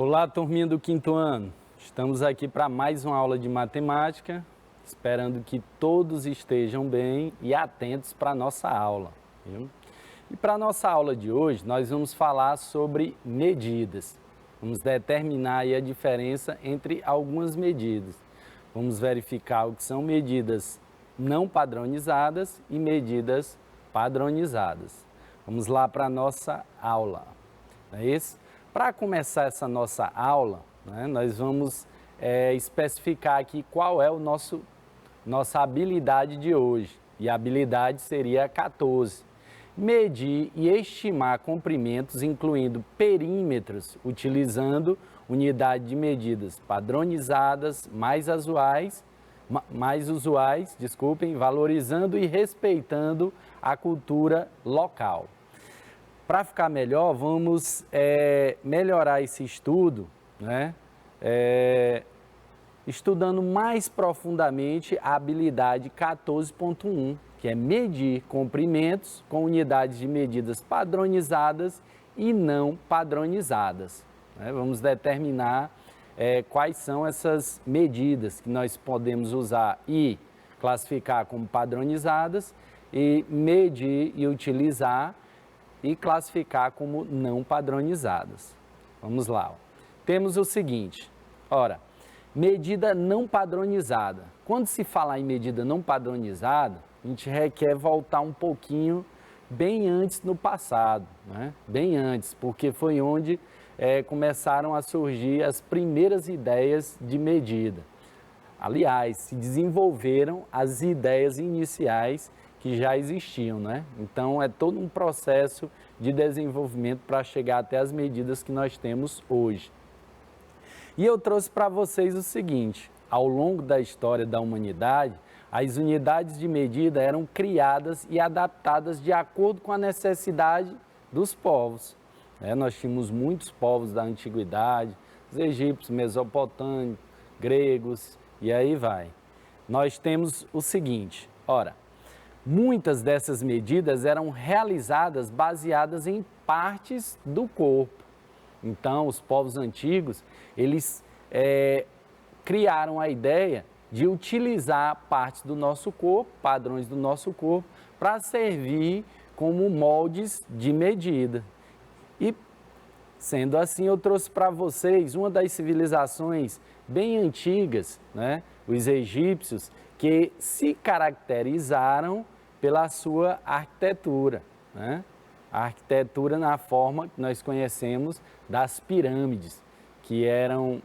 Olá, turminha do quinto ano. Estamos aqui para mais uma aula de matemática, esperando que todos estejam bem e atentos para a nossa aula, viu? E para a nossa aula de hoje, nós vamos falar sobre medidas. Vamos determinar aí a diferença entre algumas medidas. Vamos verificar o que são medidas não padronizadas e medidas padronizadas. Vamos lá para a nossa aula, não é isso? Para começar essa nossa aula, né, nós vamos especificar aqui qual é nossa habilidade de hoje. E a habilidade seria 14. Medir e estimar comprimentos, incluindo perímetros, utilizando unidade de medidas padronizadas, mais usuais, valorizando e respeitando a cultura local. Para ficar melhor, vamos melhorar esse estudo, né? Estudando mais profundamente a habilidade 14.1, que é medir comprimentos com unidades de medidas padronizadas e não padronizadas, né? Vamos determinar quais são essas medidas que nós podemos usar e classificar como padronizadas, e medir e utilizar e classificar como não padronizadas. Vamos lá. Temos o seguinte, medida não padronizada. Quando se falar em medida não padronizada, a gente requer voltar um pouquinho bem antes no passado, né? Bem antes, porque foi onde começaram a surgir as primeiras ideias de medida. Aliás, se desenvolveram as ideias iniciais que já existiam, né? Então, é todo um processo de desenvolvimento para chegar até as medidas que nós temos hoje. E eu trouxe para vocês o seguinte, ao longo da história da humanidade, as unidades de medida eram criadas e adaptadas de acordo com a necessidade dos povos. Nós tínhamos muitos povos da antiguidade, os egípcios, mesopotâmicos, gregos, e aí vai. Nós temos o seguinte, muitas dessas medidas eram realizadas baseadas em partes do corpo. Então, os povos antigos, eles criaram a ideia de utilizar partes do nosso corpo, padrões do nosso corpo, para servir como moldes de medida. E, sendo assim, eu trouxe para vocês uma das civilizações bem antigas, né? Os egípcios, que se caracterizaram pela sua arquitetura, né? A arquitetura na forma que nós conhecemos das pirâmides, que eram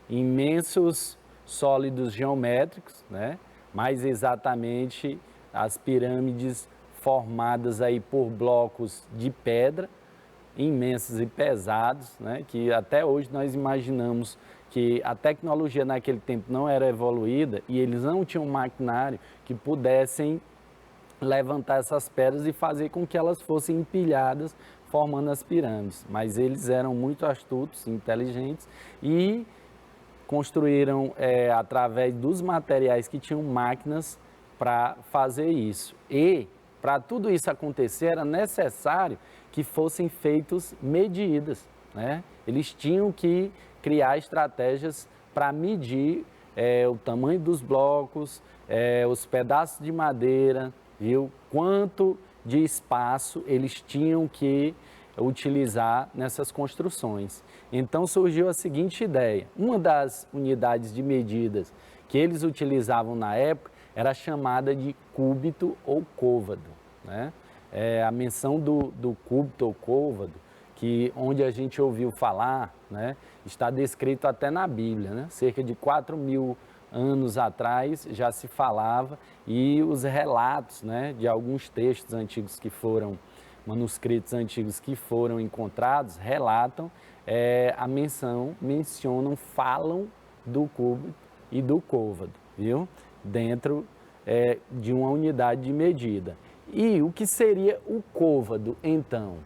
imensos sólidos geométricos, né? Mais exatamente as pirâmides formadas aí por blocos de pedra, imensos e pesados, né? Que até hoje nós imaginamos que a tecnologia naquele tempo não era evoluída e eles não tinham maquinário que pudessem levantar essas pedras e fazer com que elas fossem empilhadas, formando as pirâmides. Mas eles eram muito astutos, inteligentes e construíram, através dos materiais que tinham máquinas para fazer isso. E, para tudo isso acontecer, era necessário que fossem feitas medidas, né? Eles tinham que criar estratégias para medir o tamanho dos blocos, os pedaços de madeira, viu? Quanto de espaço eles tinham que utilizar nessas construções. Então surgiu a seguinte ideia, uma das unidades de medidas que eles utilizavam na época era chamada de cúbito ou côvado, né? A menção do cúbito ou côvado, que onde a gente ouviu falar, né, está descrito até na Bíblia, né? Cerca de 4.000 anos atrás já se falava, e os relatos, né, de alguns textos antigos manuscritos antigos que foram encontrados, relatam falam do cúbito e do côvado, viu? Dentro de uma unidade de medida. E o que seria o côvado, então?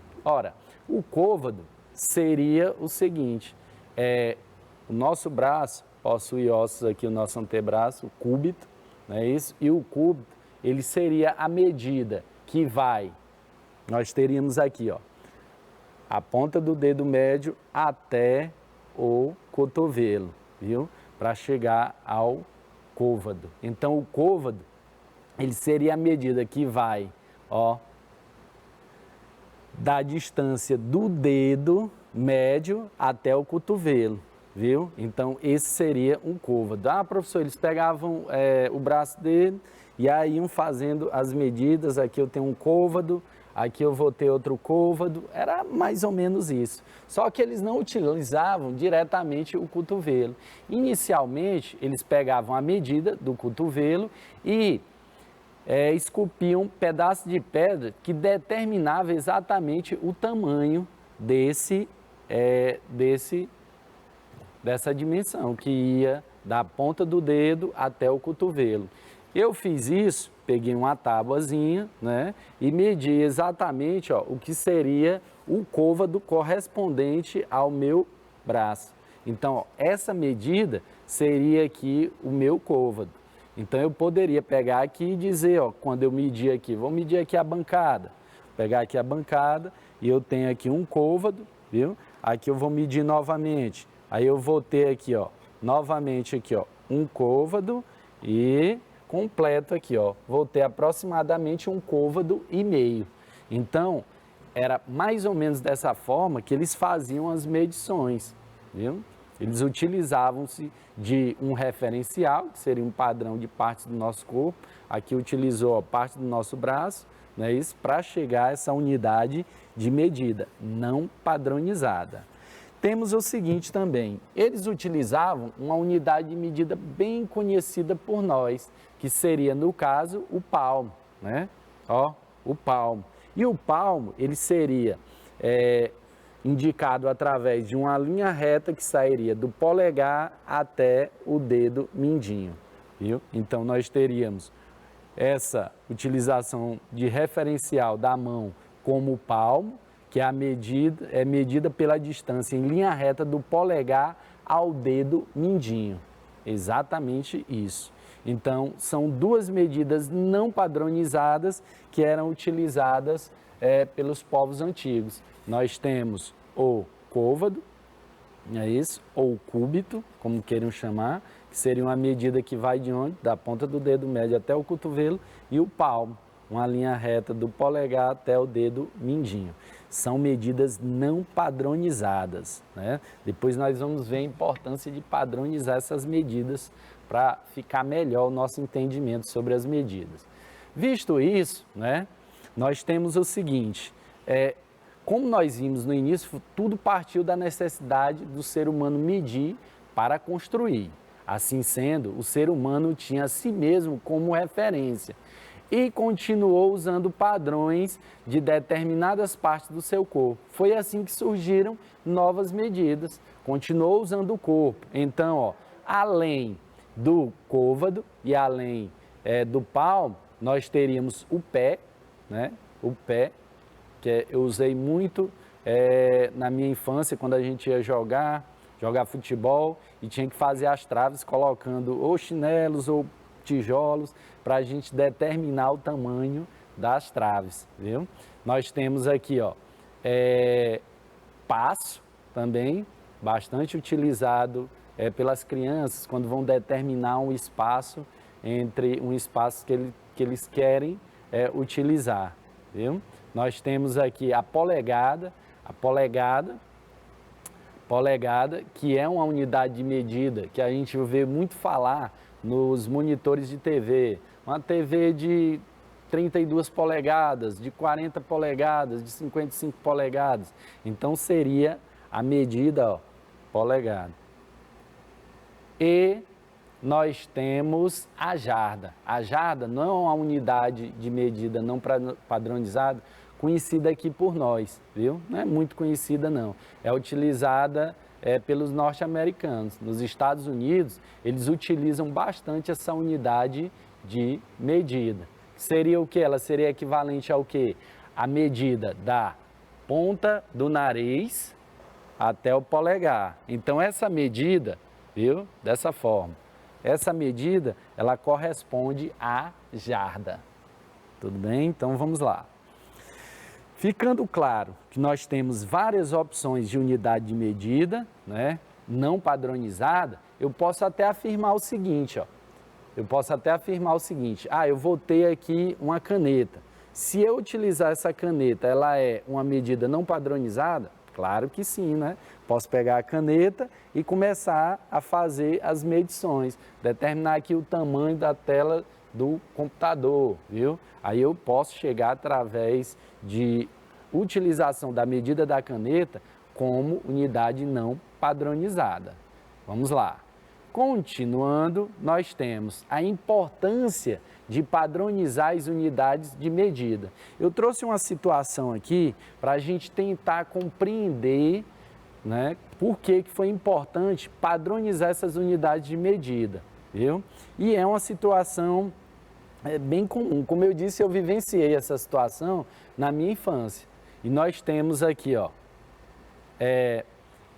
O côvado seria o seguinte, o nosso braço possui ossos aqui, o nosso antebraço, o cúbito, não é isso? E o cúbito, ele seria a medida que nós teríamos aqui, a ponta do dedo médio até o cotovelo, viu? Para chegar ao côvado. Então, o côvado, ele seria a medida que vai, ó, da distância do dedo médio até o cotovelo, viu? Então, esse seria um côvado. Ah, professor, eles pegavam o braço dele e aí iam fazendo as medidas. Aqui eu tenho um côvado, aqui eu vou ter outro côvado. Era mais ou menos isso. Só que eles não utilizavam diretamente o cotovelo. Inicialmente, eles pegavam a medida do cotovelo e esculpiam um pedaço de pedra que determinava exatamente o tamanho dessa dimensão, que ia da ponta do dedo até o cotovelo. Eu fiz isso, peguei uma tábuazinha, né, e medi exatamente, ó, o que seria o côvado correspondente ao meu braço. Então, ó, essa medida seria aqui o meu côvado. Então, eu poderia pegar aqui e dizer, ó, quando eu medir aqui, vou medir aqui a bancada, pegar aqui a bancada e eu tenho aqui um côvado, viu? Aqui eu vou medir novamente, aí eu vou ter aqui, ó, novamente aqui, ó, um côvado e completo aqui, ó, vou ter aproximadamente um côvado e meio. Então, era mais ou menos dessa forma que eles faziam as medições, viu? Eles utilizavam-se de um referencial, que seria um padrão de partes do nosso corpo. Aqui utilizou a parte do nosso braço, né, isso, para chegar a essa unidade de medida não padronizada. Temos o seguinte também, eles utilizavam uma unidade de medida bem conhecida por nós, que seria, no caso, o palmo, né? Ó, o palmo. E o palmo, ele seria indicado através de uma linha reta que sairia do polegar até o dedo mindinho, viu? Então, nós teríamos essa utilização de referencial da mão como o palmo, que é medida pela distância em linha reta do polegar ao dedo mindinho. Exatamente isso. Então, são duas medidas não padronizadas que eram utilizadas pelos povos antigos. Nós temos o côvado, é isso? Ou o cúbito, como queiram chamar, que seria uma medida que vai de onde? Da ponta do dedo médio até o cotovelo, e o palmo, uma linha reta do polegar até o dedo mindinho. São medidas não padronizadas, né? Depois nós vamos ver a importância de padronizar essas medidas para ficar melhor o nosso entendimento sobre as medidas. Visto isso, né, nós temos o seguinte, como nós vimos no início, tudo partiu da necessidade do ser humano medir para construir. Assim sendo, o ser humano tinha a si mesmo como referência e continuou usando padrões de determinadas partes do seu corpo. Foi assim que surgiram novas medidas, continuou usando o corpo. Então, ó, além do côvado e além do palmo, nós teríamos o pé, né? O pé, que eu usei muito na minha infância, quando a gente ia jogar futebol e tinha que fazer as traves colocando ou chinelos ou tijolos para a gente determinar o tamanho das traves, viu? Nós temos aqui, ó, passo também, bastante utilizado pelas crianças quando vão determinar um espaço entre um espaço que eles querem utilizar, viu? Nós temos aqui a polegada, que é uma unidade de medida que a gente vê muito falar nos monitores de TV. Uma TV de 32 polegadas, de 40 polegadas, de 55 polegadas. Então, seria a medida, ó, polegada. E nós temos a jarda. A jarda não é uma unidade de medida não padronizada, conhecida aqui por nós, viu? Não é muito conhecida, não. É utilizada pelos norte-americanos. Nos Estados Unidos, eles utilizam bastante essa unidade de medida. Seria o quê? Ela seria equivalente ao quê? A medida da ponta do nariz até o polegar. Então, essa medida, viu? Dessa forma. Essa medida, ela corresponde à jarda. Tudo bem? Então, vamos lá. Ficando claro que nós temos várias opções de unidade de medida, né? não padronizada, eu posso até afirmar o seguinte, ó. Eu vou ter aqui uma caneta. Se eu utilizar essa caneta, ela é uma medida não padronizada? Claro que sim, né? Posso pegar a caneta e começar a fazer as medições, determinar aqui o tamanho da tela do computador, viu? Aí eu posso chegar através de utilização da medida da caneta como unidade não padronizada. Vamos lá. Continuando, nós temos a importância de padronizar as unidades de medida. Eu trouxe uma situação aqui para a gente tentar compreender, né, por que foi importante padronizar essas unidades de medida, viu? E é uma situação bem comum. Como eu disse, eu vivenciei essa situação na minha infância. E nós temos aqui, ó,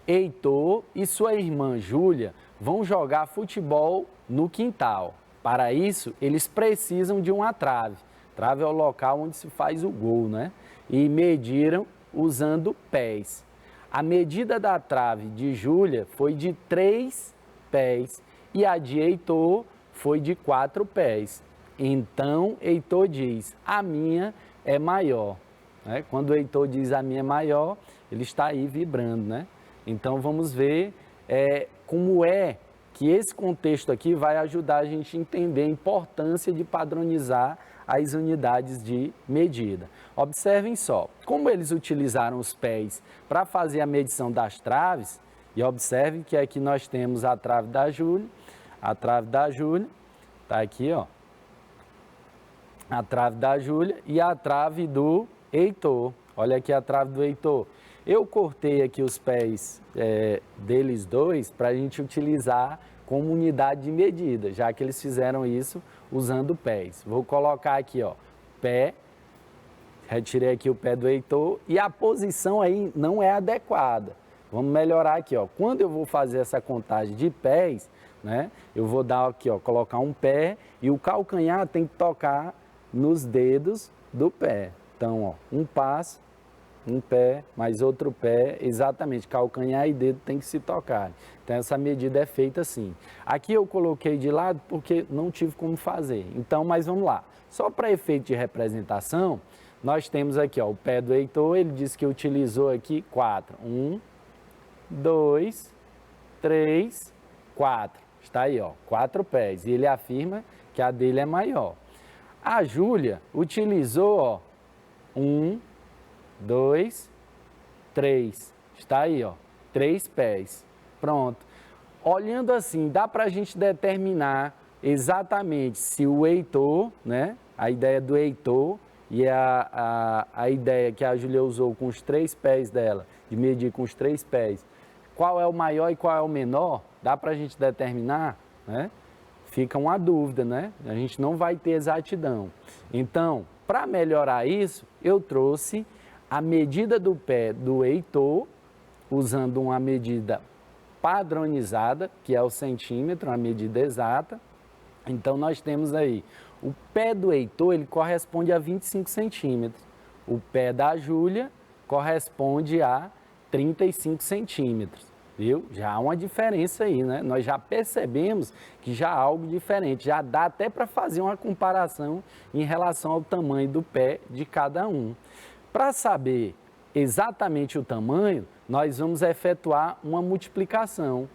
Heitor e sua irmã Júlia vão jogar futebol no quintal. Para isso, eles precisam de uma trave. Trave é o local onde se faz o gol, né? E mediram usando pés. A medida da trave de Júlia foi de 3 pés e a de Heitor foi de 4 pés. Então, Heitor diz, a minha é maior. Né? Quando o Heitor diz a minha é maior, ele está aí vibrando, né? Então, vamos ver como é que esse contexto aqui vai ajudar a gente a entender a importância de padronizar as unidades de medida. Observem só, como eles utilizaram os pés para fazer a medição das traves, e observem que aqui nós temos a trave da Júlia, está aqui, ó, a trave da Júlia e a trave do Heitor. Olha aqui a trave do Heitor. Eu cortei aqui os pés deles dois para a gente utilizar como unidade de medida, já que eles fizeram isso usando pés. Vou colocar aqui, ó, pé, retirei aqui o pé do Heitor e a posição aí não é adequada. Vamos melhorar aqui, ó. Quando eu vou fazer essa contagem de pés, né, eu vou dar aqui, ó, colocar um pé e o calcanhar tem que tocar nos dedos do pé. Então, ó, um passo, um pé, mais outro pé, exatamente, calcanhar e dedo tem que se tocar. Então, essa medida é feita assim. Aqui eu coloquei de lado porque não tive como fazer. Então, mas vamos lá. Só para efeito de representação, nós temos aqui, ó, o pé do Heitor, ele disse que utilizou aqui 4. 1, 2, 3, 4. Está aí, ó, 4 pés. E ele afirma que a dele é maior. A Júlia utilizou, ó, 1, 2, 3. Está aí, ó, 3 pés. Pronto. Olhando assim, dá para a gente determinar exatamente se o Heitor, né, a ideia do Heitor e a ideia que a Júlia usou com os 3 pés dela, de medir com os 3 pés, qual é o maior e qual é o menor, dá para a gente determinar, né? Fica uma dúvida, né? A gente não vai ter exatidão. Então, para melhorar isso, eu trouxe a medida do pé do Heitor, usando uma medida padronizada, que é o centímetro, uma medida exata. Então, nós temos aí, o pé do Heitor, ele corresponde a 25 centímetros. O pé da Júlia corresponde a 35 centímetros. Viu? Já há uma diferença aí, né? Nós já percebemos que já há algo diferente, já dá até para fazer uma comparação em relação ao tamanho do pé de cada um. Para saber exatamente o tamanho, nós vamos efetuar uma multiplicação.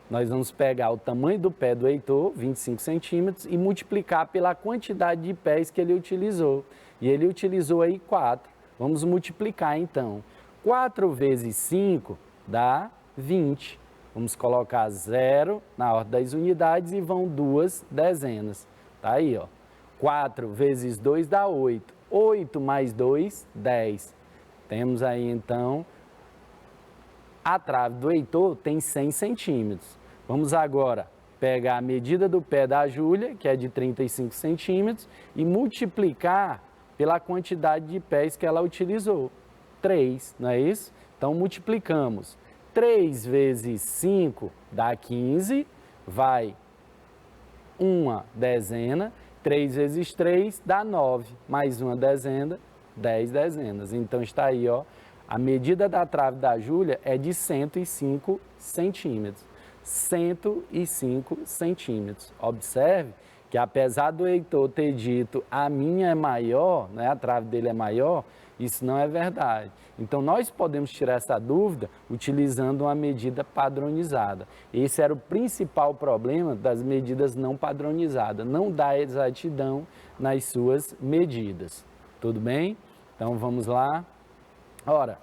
Nós vamos pegar o tamanho do pé do Heitor, 25 centímetros, e multiplicar pela quantidade de pés que ele utilizou. E ele utilizou aí 4. Vamos multiplicar então. 4 vezes 5 dá 20. Vamos colocar 0 na ordem das unidades e vão 2 dezenas. Tá aí, ó. 4 vezes 2 dá 8. 8 mais 2, 10. Temos aí, então, a trave do Heitor tem 100 centímetros. Vamos agora pegar a medida do pé da Júlia, que é de 35 centímetros, e multiplicar pela quantidade de pés que ela utilizou. 3, não é isso? Então, multiplicamos. 3 vezes 5 dá 15, vai uma dezena. 3 vezes 3 dá 9, mais uma dezena, 10 dezenas. Então, está aí, ó, A medida da trave da Júlia é de 105 centímetros. 105 centímetros. Observe que apesar do Heitor ter dito a minha é maior, né, a trave dele é maior, isso não é verdade. Então, nós podemos tirar essa dúvida utilizando uma medida padronizada. Esse era o principal problema das medidas não padronizadas, não dá exatidão nas suas medidas. Tudo bem? Então, vamos lá. Ora,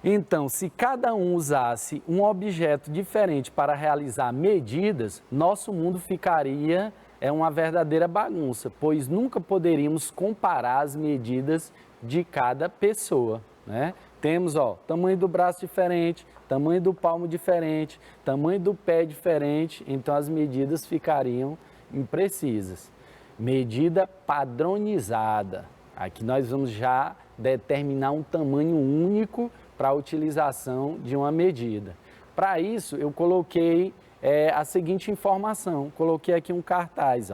então, se cada um usasse um objeto diferente para realizar medidas, nosso mundo ficaria uma verdadeira bagunça, pois nunca poderíamos comparar as medidas de cada pessoa, né? Temos, tamanho do braço diferente, tamanho do palmo diferente, tamanho do pé diferente, então as medidas ficariam imprecisas. Medida padronizada. Aqui nós vamos já determinar um tamanho único para a utilização de uma medida. Para isso, eu coloquei a seguinte informação, coloquei aqui um cartaz,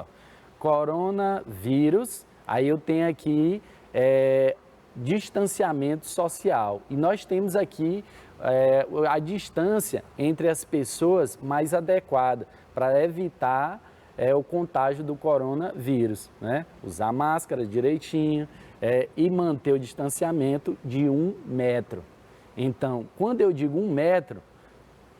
coronavírus, aí eu tenho aqui distanciamento social, e nós temos aqui a distância entre as pessoas mais adequada para evitar o contágio do coronavírus, né? Usar máscara direitinho e manter o distanciamento de 1 metro. Então, quando eu digo 1 metro,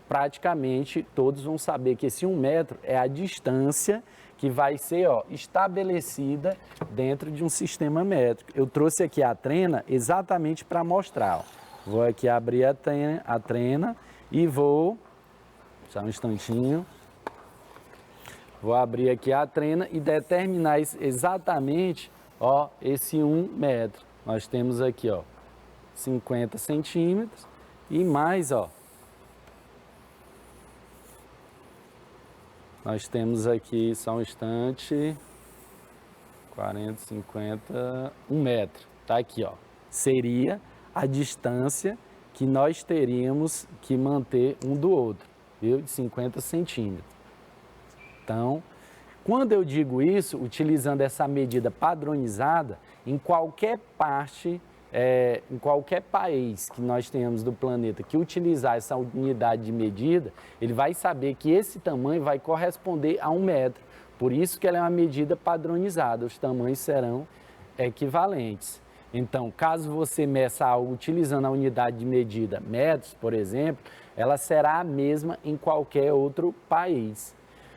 praticamente todos vão saber que esse 1 metro é a distância que vai ser estabelecida dentro de um sistema métrico. Eu trouxe aqui a trena exatamente para mostrar. Vou aqui abrir a trena e vou, só um instantinho, vou abrir aqui a trena e determinar exatamente esse 1 metro. Nós temos aqui 50 centímetros e mais, nós temos aqui, só um instante, 40, 50, 1 metro, tá aqui, seria a distância que nós teríamos que manter um do outro, viu? De 50 centímetros. Então, quando eu digo isso, utilizando essa medida padronizada, em qualquer parte, em qualquer país que nós tenhamos do planeta que utilizar essa unidade de medida, ele vai saber que esse tamanho vai corresponder a 1 metro. Por isso que ela é uma medida padronizada, os tamanhos serão equivalentes. Então, caso você meça algo utilizando a unidade de medida metros, por exemplo, ela será a mesma em qualquer outro país.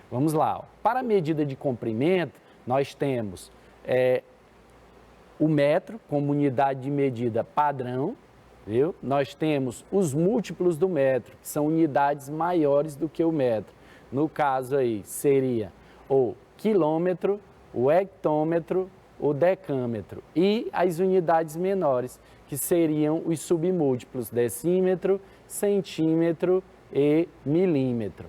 Vamos lá. Para a medida de comprimento, nós temos o metro como unidade de medida padrão, viu? Nós temos os múltiplos do metro, que são unidades maiores do que o metro. No caso aí, seria o quilômetro, o hectômetro, o decâmetro. E as unidades menores, que seriam os submúltiplos, decímetro, centímetro e milímetro.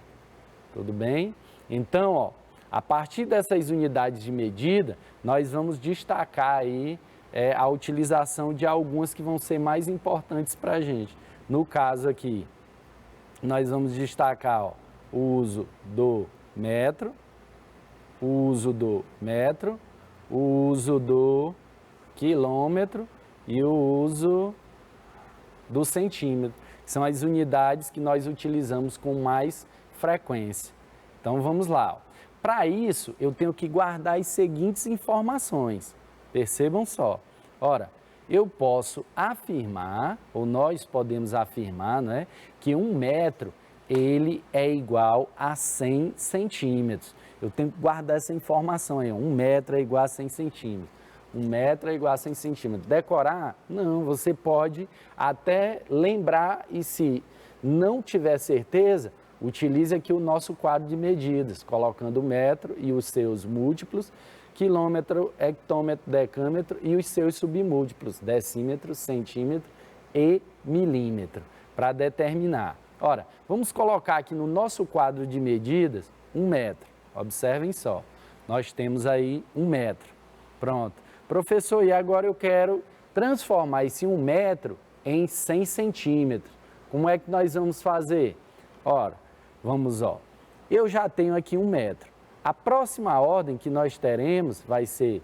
Tudo bem? Então, a partir dessas unidades de medida, nós vamos destacar aí a utilização de algumas que vão ser mais importantes para a gente. No caso aqui, nós vamos destacar o uso do metro, o uso do metro, o uso do quilômetro e o uso do centímetro, que são as unidades que nós utilizamos com mais frequência. Então, vamos lá. Para isso, eu tenho que guardar as seguintes informações. Percebam só. Ora, eu posso afirmar, ou nós podemos afirmar, né, que 1 metro ele é igual a 100 centímetros. Eu tenho que guardar essa informação aí. 1 metro é igual a 100 centímetros. 1 metro é igual a 100 centímetros. Decorar? Não, você pode até lembrar e se não tiver certeza, utilize aqui o nosso quadro de medidas, colocando o metro e os seus múltiplos, quilômetro, hectômetro, decâmetro e os seus submúltiplos, decímetro, centímetro e milímetro, para determinar. Ora, vamos colocar aqui no nosso quadro de medidas 1 metro. Observem só, nós temos aí 1 metro. Pronto. Professor, e agora eu quero transformar esse 1 metro em 100 centímetros. Como é que nós vamos fazer? Ora, vamos, eu já tenho aqui 1 metro. A próxima ordem que nós teremos vai ser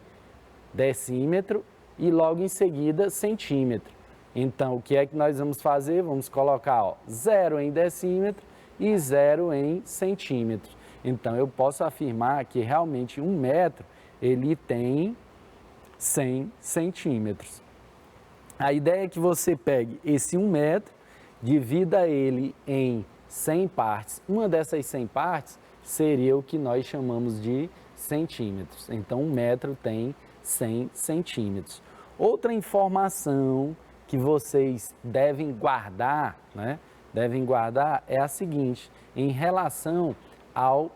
decímetro e logo em seguida centímetro. Então, o que é que nós vamos fazer? Vamos colocar, ó, 0 em decímetro e 0 em centímetros. Então, eu posso afirmar que realmente 1 metro, ele tem 100 centímetros. A ideia é que você pegue esse 1 metro, divida ele em 100 partes. Uma dessas 100 partes seria o que nós chamamos de centímetros. Então, 1 metro tem 100 centímetros. Outra informação que vocês devem guardar, né? Devem guardar é a seguinte, em relação ao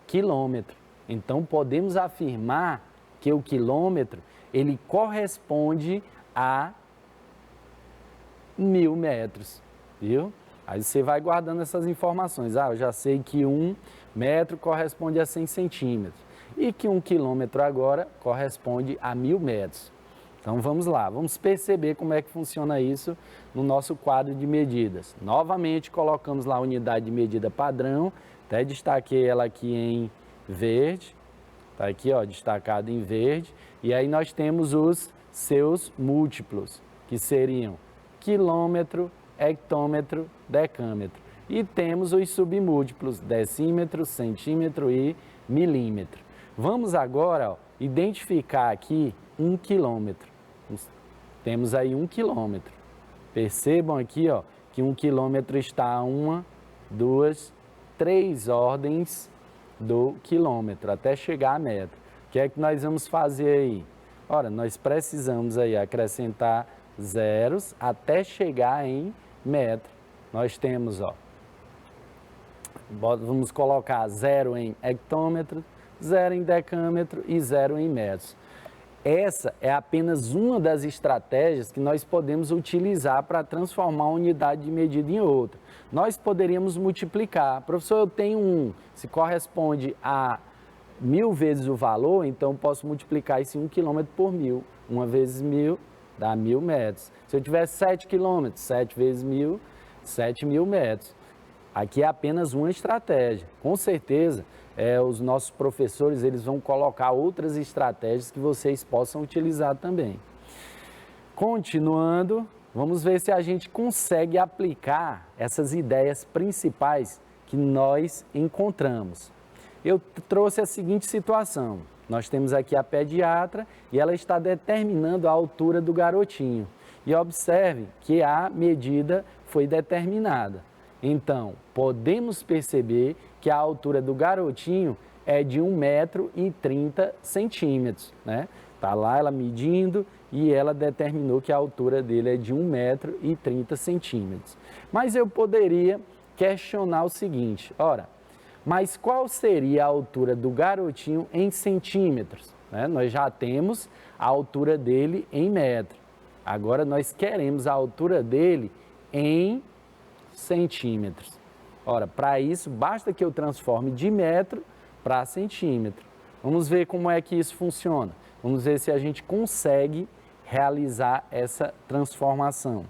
quilômetro. Então, podemos afirmar que o quilômetro, ele corresponde a 1000 metros, viu? Aí você vai guardando essas informações. Ah, eu já sei que 1 metro corresponde a 100 centímetros e que 1 quilômetro agora corresponde a 1000 metros. Então vamos lá, vamos perceber como é que funciona isso no nosso quadro de medidas. Novamente colocamos lá a unidade de medida padrão, até destaquei ela aqui em verde, tá aqui ó, destacado em verde, e aí nós temos os seus múltiplos, que seriam quilômetro, hectômetro, decâmetro. E temos os submúltiplos, decímetro, centímetro e milímetro. Vamos agora ó, identificar aqui 1 quilômetro. Temos aí 1 quilômetro. Percebam aqui ó, que 1 quilômetro está a 1, 2, 3 ordens do quilômetro, até chegar a metro. O que é que nós vamos fazer aí? Ora, nós precisamos aí acrescentar zeros até chegar em metro. Nós temos, ó, vamos colocar 0 em hectômetro, 0 em decâmetro e 0 em metros. Essa é apenas uma das estratégias que nós podemos utilizar para transformar a unidade de medida em outra. Nós poderíamos multiplicar. Professor, eu tenho se corresponde a 1000 vezes o valor, então posso multiplicar esse 1 quilômetro por 1000. 1 vezes 1000 dá 1000 metros. Se eu tiver 7 quilômetros, 7 vezes 1000, 7000 metros. Aqui é apenas uma estratégia. Com certeza, os nossos professores eles vão colocar outras estratégias que vocês possam utilizar também. Continuando, vamos ver se a gente consegue aplicar essas ideias principais que nós encontramos. Eu trouxe a seguinte situação. Nós temos aqui a pediatra e ela está determinando a altura do garotinho. E observe que a medida foi determinada. Então, podemos perceber que a altura do garotinho é de 1,30 m, né? Tá lá ela medindo e ela determinou que a altura dele é de 1,30 m. Mas eu poderia questionar o seguinte, ora, mas qual seria a altura do garotinho em centímetros? Né? Nós já temos a altura dele em metro. Agora nós queremos a altura dele em centímetros. Ora, para isso, basta que eu transforme de metro para centímetro. Vamos ver como é que isso funciona. Vamos ver se a gente consegue realizar essa transformação.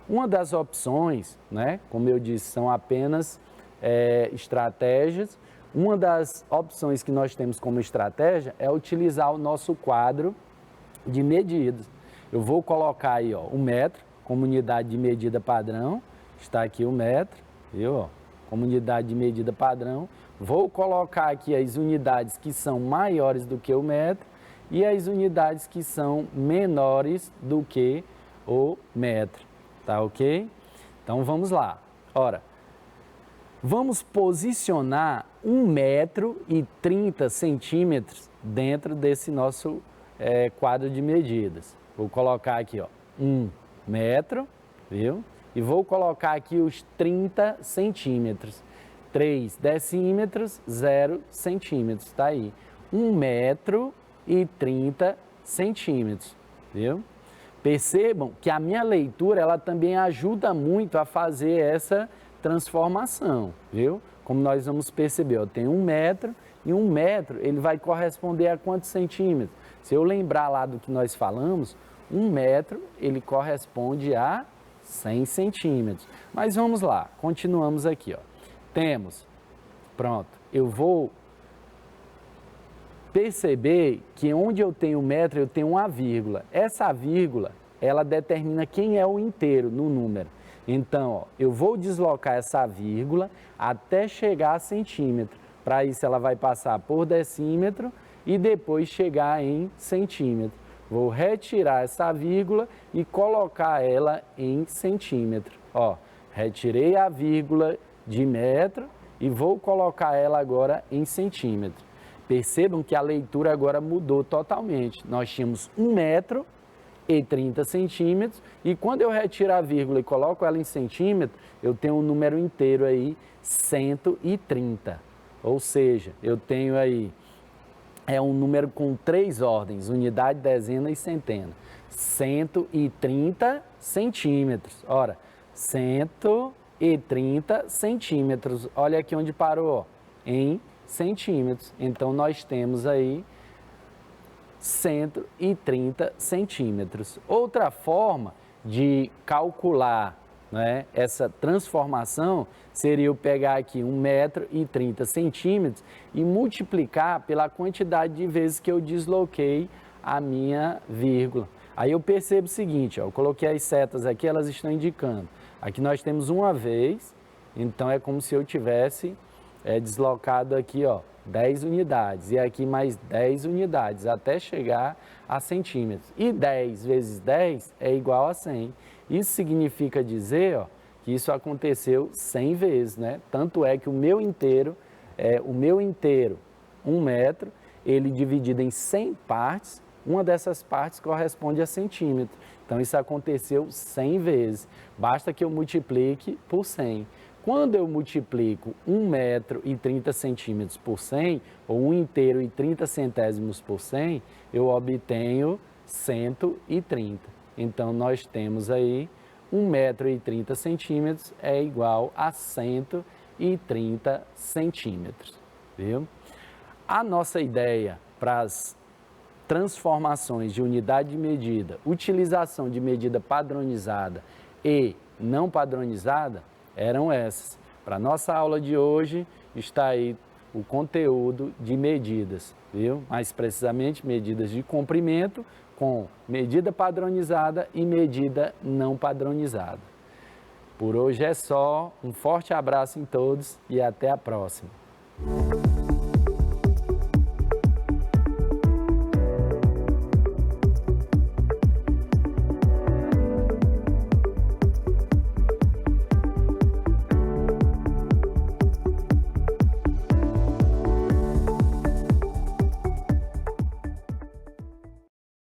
Uma das opções, né, como eu disse, são apenas estratégias. Uma das opções que nós temos como estratégia é utilizar o nosso quadro de medidas. Eu vou colocar aí ó, o metro como unidade de medida padrão. Está aqui o metro, viu? Como unidade de medida padrão. Vou colocar aqui as unidades que são maiores do que o metro e as unidades que são menores do que o metro. Tá ok? Então vamos lá. Ora, vamos posicionar 1,30 m dentro desse nosso quadro de medidas. Vou colocar aqui, ó, 1 metro, viu? E vou colocar aqui os 30 centímetros. 3 decímetros, 0 centímetros, tá aí. 1,30 m, viu? Percebam que a minha leitura, ela também ajuda muito a fazer essa transformação, viu? Como nós vamos perceber, eu tenho 1 metro e 1 metro, ele vai corresponder a quantos centímetros? Se eu lembrar lá do que nós falamos, 1 metro, ele corresponde a 100 centímetros. Mas vamos lá, continuamos aqui, ó. Temos, pronto, eu vou perceber que onde eu tenho metro, eu tenho uma vírgula. Essa vírgula ela determina quem é o inteiro no número. Então, ó, eu vou deslocar essa vírgula até chegar a centímetro. Para isso, ela vai passar por decímetro e depois chegar em centímetro. Vou retirar essa vírgula e colocar ela em centímetro. Ó, retirei a vírgula de metro e vou colocar ela agora em centímetro. Percebam que a leitura agora mudou totalmente. Nós tínhamos 1 metro e 30 centímetros e quando eu retiro a vírgula e coloco ela em centímetro, eu tenho um número inteiro aí, 130. Ou seja, eu tenho aí um número com 3 ordens, unidade, dezena e centena. 130 centímetros. Ora, 130 centímetros. Olha aqui onde parou, ó, em centímetros. Então, nós temos aí 130 centímetros. Outra forma de calcular, né, essa transformação seria eu pegar aqui 1 metro e 30 centímetros e multiplicar pela quantidade de vezes que eu desloquei a minha vírgula. Aí eu percebo o seguinte, ó, eu coloquei as setas aqui, elas estão indicando. Aqui nós temos uma vez, então é como se eu tivesse deslocado aqui, ó, 10 unidades e aqui mais 10 unidades até chegar a centímetros. E 10 vezes 10 é igual a 100. Isso significa dizer, ó, que isso aconteceu 100 vezes, né? Tanto é que o meu inteiro, 1 metro, ele dividido em 100 partes, uma dessas partes corresponde a centímetro. Então, isso aconteceu 100 vezes. Basta que eu multiplique por 100. Quando eu multiplico 1 metro e 30 centímetros por 100, ou 1 inteiro e 30 centésimos por 100, eu obtenho 130. Então, nós temos aí 1 metro e 30 centímetros é igual a 130 centímetros, viu? A nossa ideia para as transformações de unidade de medida, utilização de medida padronizada e não padronizada, eram essas. Para a nossa aula de hoje, está aí o conteúdo de medidas, viu? Mais precisamente, medidas de comprimento com medida padronizada e medida não padronizada. Por hoje é só, um forte abraço em todos e até a próxima.